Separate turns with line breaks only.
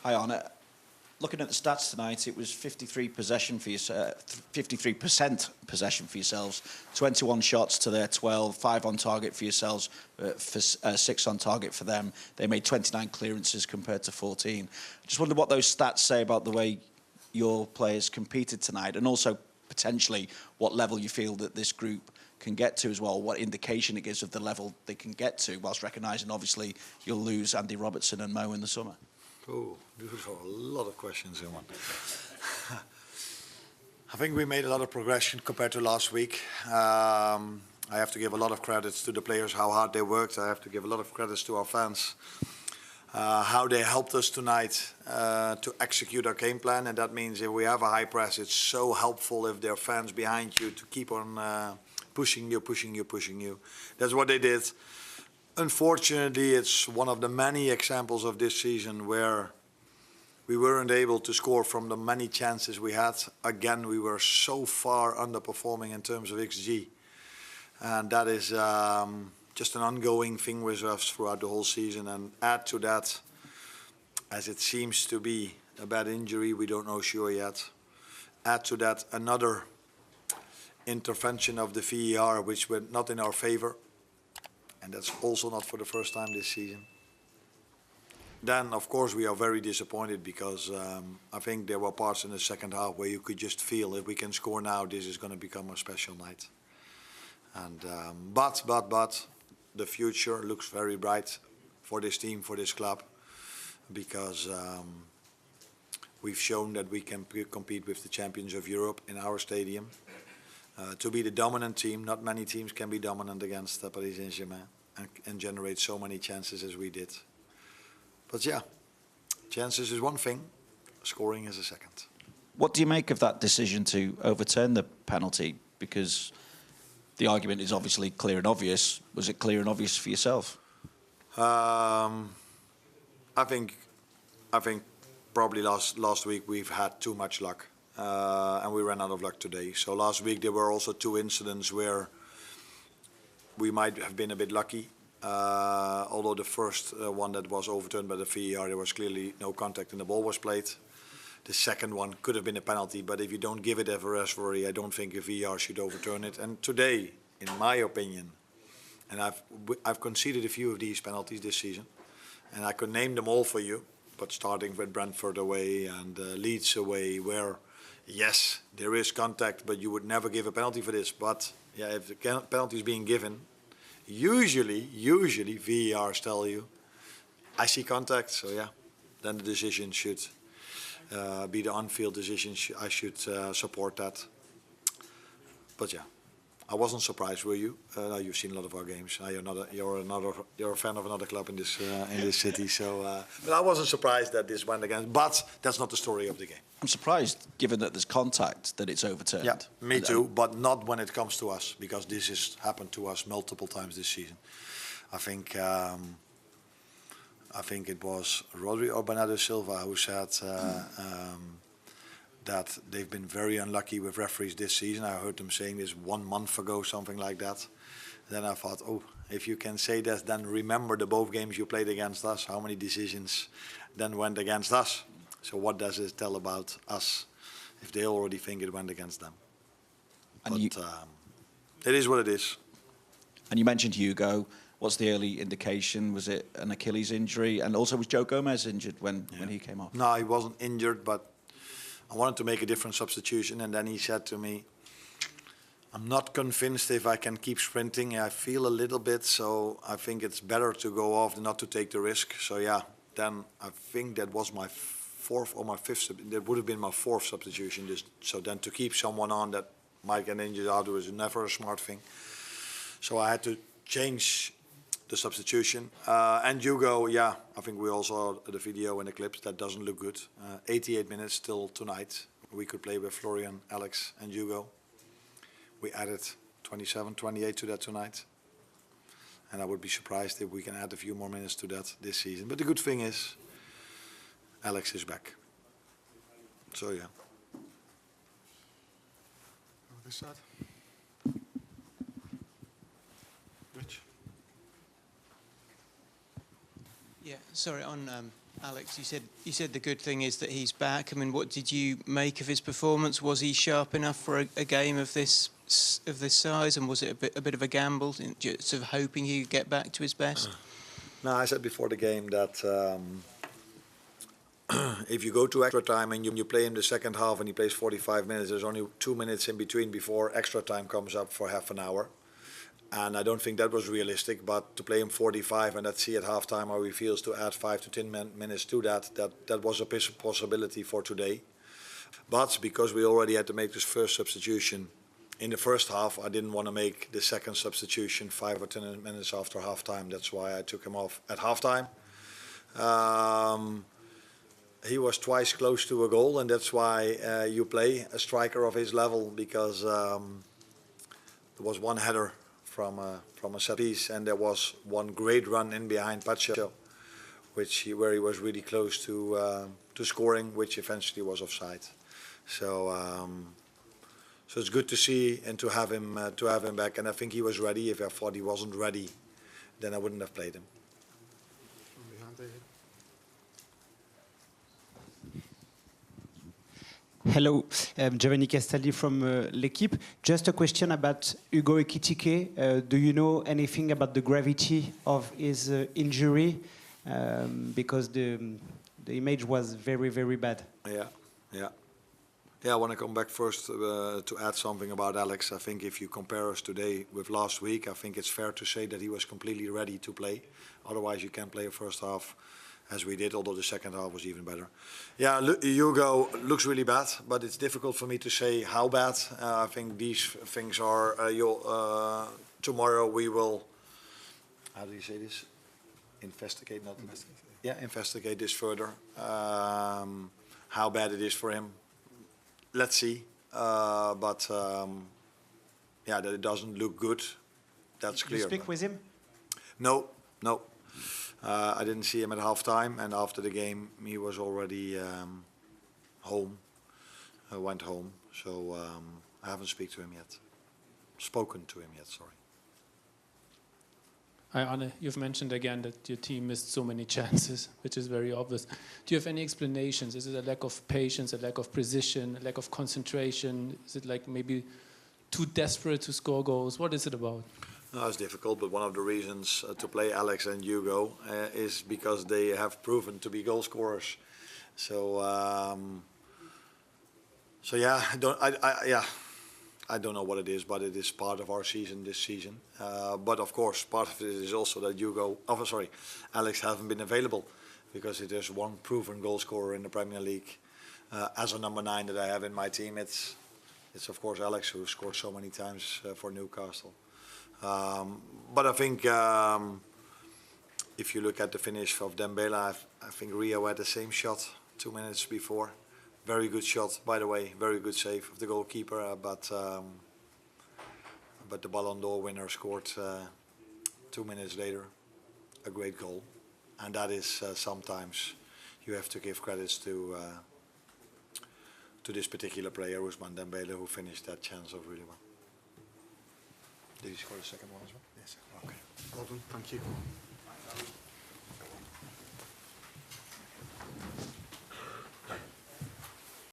Hi, Arne. Looking at the stats tonight, it was 53% possession for yourselves, 21 shots to their 12, 5 on target for yourselves, 6 on target for them. They made 29 clearances compared to 14. I just wonder what those stats say about the way your players competed tonight, and also potentially what level you feel that this group can get to as well, what indication it gives of the level they can get to, whilst recognising obviously you'll lose Andy Robertson and Mo in the summer.
Oh, these are a lot of questions in one. I think we made a lot of progression compared to last week. I have to give a lot of credits to the players, how hard they worked. I have to give a lot of credits to our fans, how they helped us tonight to execute our game plan. And that means if we have a high press, it's so helpful if there are fans behind you to keep on pushing you. That's what they did. Unfortunately, it's one of the many examples of this season where we weren't able to score from the many chances we had. Again, we were so far underperforming in terms of XG. And that is just an ongoing thing with us throughout the whole season. And add to that, as it seems to be a bad injury, we don't know sure yet. Add to that another intervention of the VAR, which went not in our favor. And that's also not for the first time this season. Then, of course, we are very disappointed because I think there were parts in the second half where you could just feel if we can score now, this is going to become a special night. And but the future looks very bright for this team, for this club, because we've shown that we can compete with the champions of Europe in our stadium. To be the dominant team, not many teams can be dominant against Paris Saint-Germain and generate so many chances as we did. But yeah, chances is one thing, scoring is a second.
What do you make of that decision to overturn the penalty? Because the argument is obviously clear and obvious. Was it clear and obvious for yourself?
I think probably last week we've had too much luck. And we ran out of luck today. So last week there were also 2 incidents where we might have been a bit lucky. Although the first one that was overturned by the VAR, there was clearly no contact and the ball was played. The second one could have been a penalty, but if you don't give it a referee, I don't think a VAR should overturn it. And today, in my opinion, and I've conceded a few of these penalties this season, and I could name them all for you, but starting with Brentford away and Leeds away, where yes, there is contact, but you would never give a penalty for this. But yeah, if the penalty is being given, usually VARs tell you, I see contact, so yeah, then the decision should be the on-field decision. I should support that. But yeah, I wasn't surprised, were you? You've seen a lot of our games. You're a fan of another club in this city, so. But I wasn't surprised that this went against. But that's not the story of the game.
I'm surprised, given that there's contact, that it's overturned.
Yeah, me too. But not when it comes to us, because this has happened to us multiple times this season. I think it was Rodri or Bernardo Silva who said that they've been very unlucky with referees this season. I heard them saying this 1 month ago, something like that. Then I thought, oh, if you can say that, then remember the both games you played against us, how many decisions then went against us. So what does it tell about us if they already think it went against them? And but it is what it is.
And you mentioned Hugo. What's the early indication? Was it an Achilles injury? And also, was Joe Gomez injured when he came off?
No, he wasn't injured, but I wanted to make a different substitution. And then he said to me, I'm not convinced if I can keep sprinting. I feel a little bit, so I think it's better to go off than not to take the risk. So yeah, then I think that was my 4th or my 5th. That would have been my 4th substitution. So then to keep someone on that might get injured afterwards is never a smart thing. So I had to change the substitution. And Hugo, yeah, I think we all saw the video and the clips. That doesn't look good. 88 minutes still tonight. We could play with Florian, Alex and Hugo. We added 27, 28 to that tonight. And I would be surprised if we can add a few more minutes to that this season. But the good thing is, Alex is back. So yeah.
This side. Rich.
Yeah, sorry, on
Alex, you said the good thing is that he's back. I mean, what did you make of his performance? Was he sharp enough for a game of this size, and was it a bit of a gamble, sort of hoping he could get back to his best?
No, I said before the game that if you go to extra time and you play him the second half and he plays 45 minutes, there's only 2 minutes in between before extra time comes up for half an hour. And I don't think that was realistic, but to play him 45 and let's see at halftime how he feels to add 5 to 10 minutes to that was a possibility for today. But because we already had to make this first substitution in the first half, I didn't want to make the second substitution 5 or 10 minutes after halftime. That's why I took him off at halftime. He was twice close to a goal, and that's why you play a striker of his level, because there was one header from a set piece, and there was one great run in behind Pacho, where he was really close to scoring, which eventually was offside. So it's good to see and to have him back, and I think he was ready. If I thought he wasn't ready, then I wouldn't have played him.
Hello, Giovanni Castelli from L'Equipe. Just a question about Hugo Ekitike. Do you know anything about the gravity of his injury? Because the image was very, very bad.
Yeah, I want to come back first to add something about Alex. I think if you compare us today with last week, I think it's fair to say that he was completely ready to play. Otherwise, you can't play a first half as we did, although the second half was even better. Yeah, Hugo looks really bad, but it's difficult for me to say how bad. I think these things are, tomorrow we will, how do you say this? Investigate, not investigate. Yeah, investigate this further. How bad it is for him. Let's see. Yeah, that it doesn't look good, that's clear.
You speak with him?
No. I didn't see him at halftime, and after the game he was already home. Went home, so I haven't spoken to him yet. Sorry.
Hi Arne, you've mentioned again that your team missed so many chances, which is very obvious. Do you have any explanations? Is it a lack of patience, a lack of precision, a lack of concentration? Is it like maybe too desperate to score goals? What is it about?
No, it's difficult, but one of the reasons to play Alex and Hugo is because they have proven to be goal scorers. So yeah, I don't know what it is, but it is part of our season this season. But of course, part of it is also that Alex hasn't been available, because if there's one proven goal scorer in the Premier League as a number 9 that I have in my team, it's of course Alex, who scored so many times for Newcastle. But I think if you look at the finish of Dembele, I think Rio had the same shot 2 minutes before. Very good shot, by the way, very good save of the goalkeeper. But the Ballon d'Or winner scored 2 minutes later a great goal, and that is sometimes you have to give credits to this particular player, Ousmane Dembele, who finished that chance off really well. Did he score the second one as well? Yes. Okay.
Well done. Thank you.